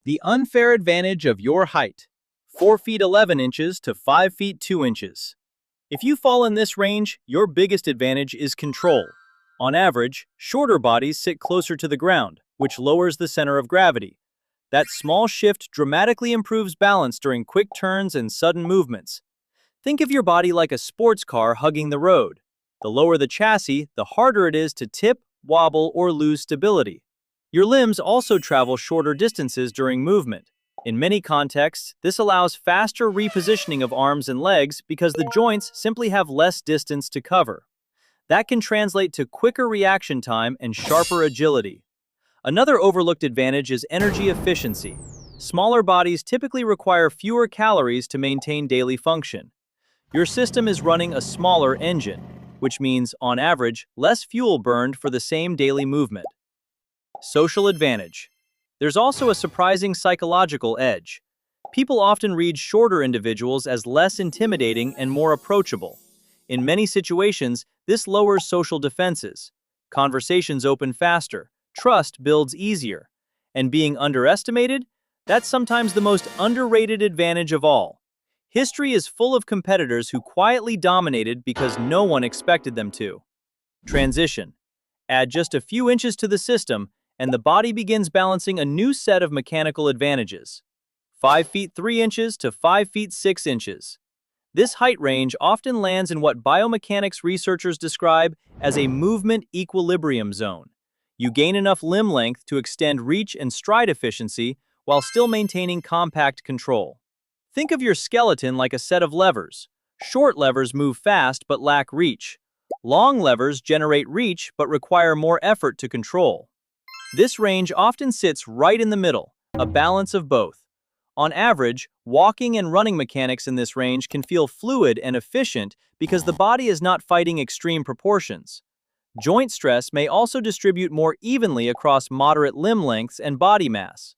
The unfair advantage of your height. 4 feet 11 inches to 5 feet 2 inches. If you fall in this range, your biggest advantage is control. On average, shorter bodies sit closer to the ground, which lowers the center of gravity. That small shift dramatically improves balance during quick turns and sudden movements. Think of your body like a sports car hugging the road. The lower the chassis, the harder it is to tip, wobble, or lose stability. Your limbs also travel shorter distances during movement. In many contexts, this allows faster repositioning of arms and legs because the joints simply have less distance to cover. That can translate to quicker reaction time and sharper agility. Another overlooked advantage is energy efficiency. Smaller bodies typically require fewer calories to maintain daily function. Your system is running a smaller engine, which means, on average, less fuel burned for the same daily movement. Social advantage. There's also a surprising psychological edge. People often read shorter individuals as less intimidating and more approachable. In many situations, this lowers social defenses. Conversations open faster, trust builds easier. And being underestimated? That's sometimes the most underrated advantage of all. History is full of competitors who quietly dominated because no one expected them to. Transition. Add just a few inches to the system, and the body begins balancing a new set of mechanical advantages. 5 feet 3 inches to 5 feet 6 inches. This height range often lands in what biomechanics researchers describe as a movement equilibrium zone. You gain enough limb length to extend reach and stride efficiency while still maintaining compact control. Think of your skeleton like a set of levers. Short levers move fast but lack reach. Long levers generate reach but require more effort to control. This range often sits right in the middle, a balance of both. On average, walking and running mechanics in this range can feel fluid and efficient because the body is not fighting extreme proportions. Joint stress may also distribute more evenly across moderate limb lengths and body mass.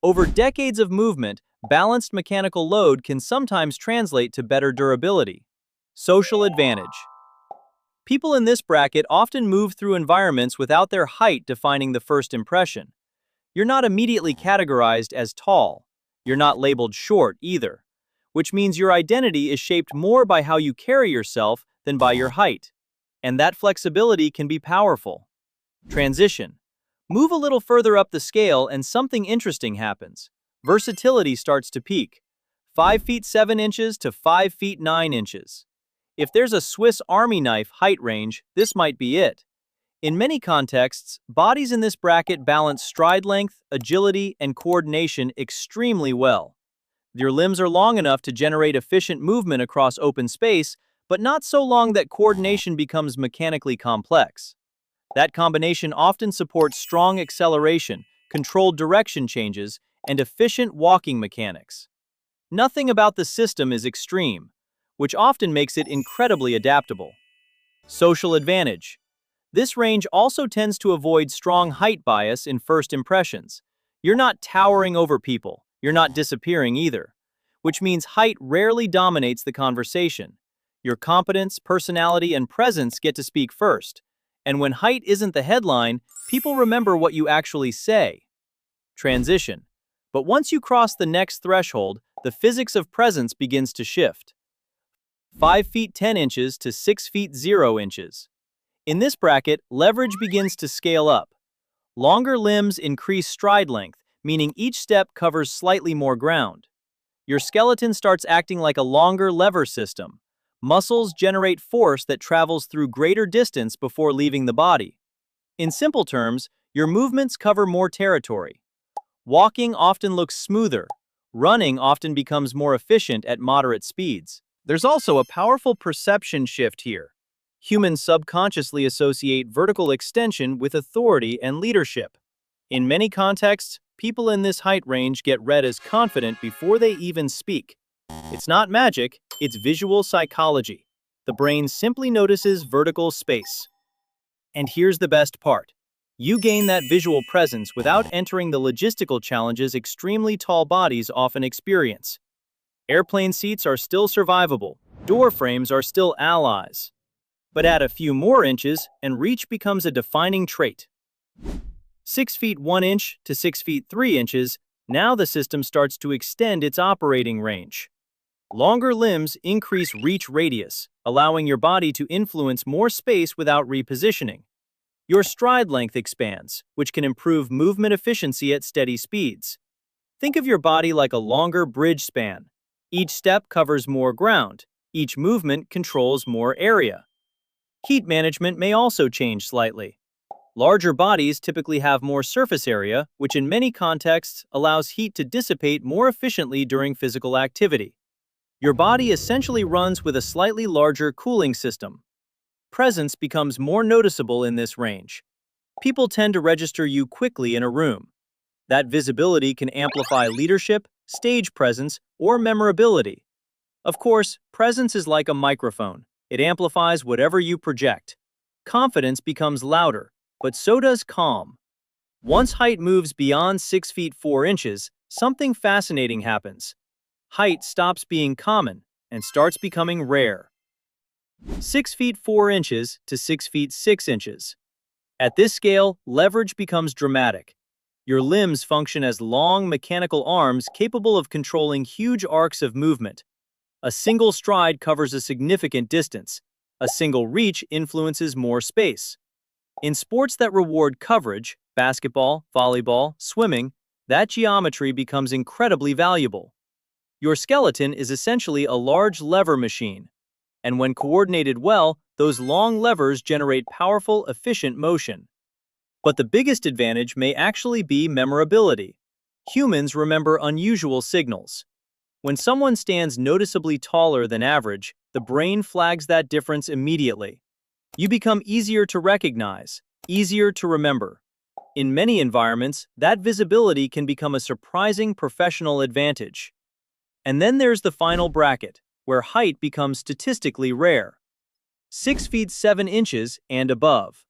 Over decades of movement, balanced mechanical load can sometimes translate to better durability. Social advantage. People in this bracket often move through environments without their height defining the first impression. You're not immediately categorized as tall. You're not labeled short either, which means your identity is shaped more by how you carry yourself than by your height. And that flexibility can be powerful. Transition. Move a little further up the scale and something interesting happens. Versatility starts to peak. 5 feet 7 inches to 5 feet 9 inches. If there's a Swiss Army knife height range, this might be it. In many contexts, bodies in this bracket balance stride length, agility, and coordination extremely well. Your limbs are long enough to generate efficient movement across open space, but not so long that coordination becomes mechanically complex. That combination often supports strong acceleration, controlled direction changes, and efficient walking mechanics. Nothing about the system is extreme, which often makes it incredibly adaptable. Social advantage. This range also tends to avoid strong height bias in first impressions. You're not towering over people, you're not disappearing either, which means height rarely dominates the conversation. Your competence, personality, and presence get to speak first. And when height isn't the headline, people remember what you actually say. Transition. But once you cross the next threshold, the physics of presence begins to shift. 5 feet 10 inches to 6 feet 0 inches. In this bracket, leverage begins to scale up. Longer limbs increase stride length, meaning each step covers slightly more ground. Your skeleton starts acting like a longer lever system. Muscles generate force that travels through greater distance before leaving the body. In simple terms, your movements cover more territory. Walking often looks smoother. Running often becomes more efficient at moderate speeds. There's also a powerful perception shift here. Humans subconsciously associate vertical extension with authority and leadership. In many contexts, people in this height range get read as confident before they even speak. It's not magic, it's visual psychology. The brain simply notices vertical space. And here's the best part. You gain that visual presence without entering the logistical challenges extremely tall bodies often experience. Airplane seats are still survivable. Door frames are still allies. But add a few more inches, and reach becomes a defining trait. 6 feet 1 inch to 6 feet 3 inches, Now the system starts to extend its operating range. Longer limbs increase reach radius, allowing your body to influence more space without repositioning. Your stride length expands, which can improve movement efficiency at steady speeds. Think of your body like a longer bridge span. Each step covers more ground. Each movement controls more area. Heat management may also change slightly. Larger bodies typically have more surface area, which in many contexts allows heat to dissipate more efficiently during physical activity. Your body essentially runs with a slightly larger cooling system. Presence becomes more noticeable in this range. People tend to register you quickly in a room. That visibility can amplify leadership, stage presence, or memorability. Of course, presence is like a microphone. It amplifies whatever you project. Confidence becomes louder, but so does calm. Once height moves beyond 6 feet 4 inches, something fascinating happens. Height stops being common and starts becoming rare. 6 feet 4 inches to 6 feet 6 inches. At this scale, leverage becomes dramatic. Your limbs function as long mechanical arms capable of controlling huge arcs of movement. A single stride covers a significant distance. A single reach influences more space. In sports that reward coverage, basketball, volleyball, swimming, that geometry becomes incredibly valuable. Your skeleton is essentially a large lever machine. And when coordinated well, those long levers generate powerful, efficient motion. But the biggest advantage may actually be memorability. Humans remember unusual signals. When someone stands noticeably taller than average, the brain flags that difference immediately. You become easier to recognize, easier to remember. In many environments, that visibility can become a surprising professional advantage. And then there's the final bracket, where height becomes statistically rare. 6 feet 7 inches and above.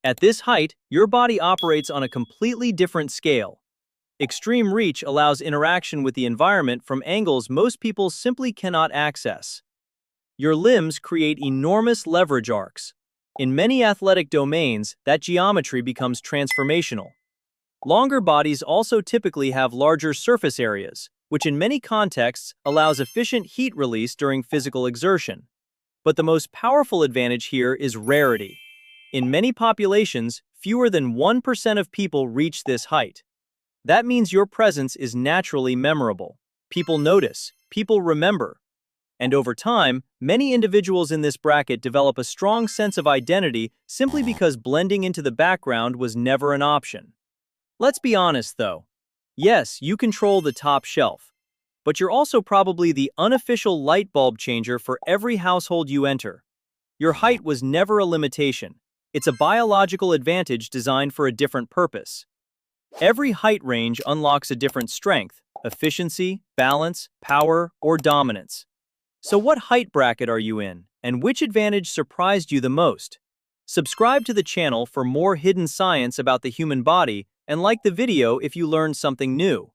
At this height, your body operates on a completely different scale. Extreme reach allows interaction with the environment from angles most people simply cannot access. Your limbs create enormous leverage arcs. In many athletic domains, that geometry becomes transformational. Longer bodies also typically have larger surface areas, which in many contexts allows efficient heat release during physical exertion. But the most powerful advantage here is rarity. In many populations, fewer than 1% of people reach this height. That means your presence is naturally memorable. People notice, people remember. And over time, many individuals in this bracket develop a strong sense of identity simply because blending into the background was never an option. Let's be honest, though. Yes, you control the top shelf. But you're also probably the unofficial light bulb changer for every household you enter. Your height was never a limitation. It's a biological advantage designed for a different purpose. Every height range unlocks a different strength, efficiency, balance, power, or dominance. So what height bracket are you in, and which advantage surprised you the most? Subscribe to the channel for more hidden science about the human body, and like the video if you learned something new.